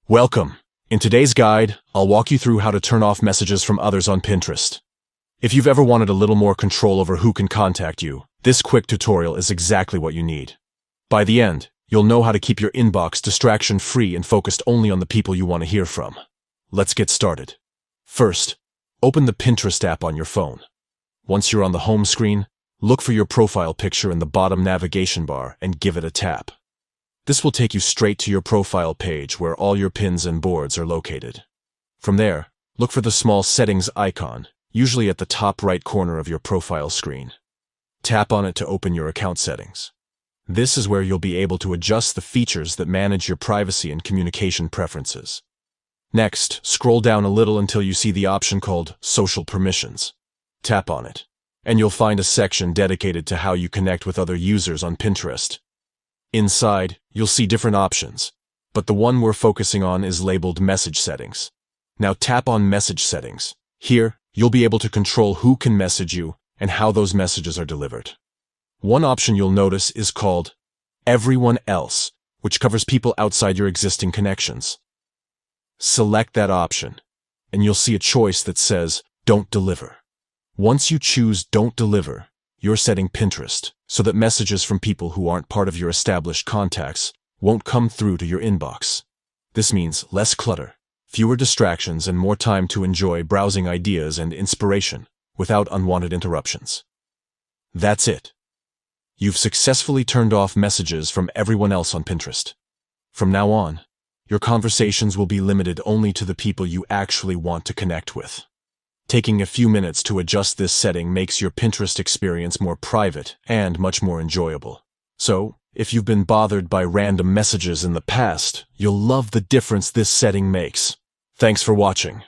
Welcome. In today's guide, I'll walk you through how to turn off messages from others on Pinterest. If you've ever wanted a little more control over who can contact you, this quick tutorial is exactly what you need. By the end, you'll know how to keep your inbox distraction-free and focused only on the people you want to hear from. Let's get started. First, open the Pinterest app on your phone. Once you're on the home screen, look for your profile picture in the bottom navigation bar and give it a tap. This will take you straight to your profile page where all your pins and boards are located. From there, look for the small settings icon, usually at the top right corner of your profile screen. Tap on it to open your account settings. This is where you'll be able to adjust the features that manage your privacy and communication preferences. Next, scroll down a little until you see the option called Social Permissions. Tap on it, and you'll find a section dedicated to how you connect with other users on Pinterest. Inside, you'll see different options, but the one we're focusing on is labeled Message Settings. Now tap on Message Settings. Here, you'll be able to control who can message you and how those messages are delivered. One option you'll notice is called Everyone Else, which covers people outside your existing connections. Select that option, and you'll see a choice that says Don't Deliver. Once you choose Don't Deliver, you're setting Pinterest so that messages from people who aren't part of your established contacts won't come through to your inbox. This means less clutter, fewer distractions, and more time to enjoy browsing ideas and inspiration without unwanted interruptions. That's it. You've successfully turned off messages from everyone else on Pinterest. From now on, your conversations will be limited only to the people you actually want to connect with. Taking a few minutes to adjust this setting makes your Pinterest experience more private and much more enjoyable. So, if you've been bothered by random messages in the past, you'll love the difference this setting makes. Thanks for watching.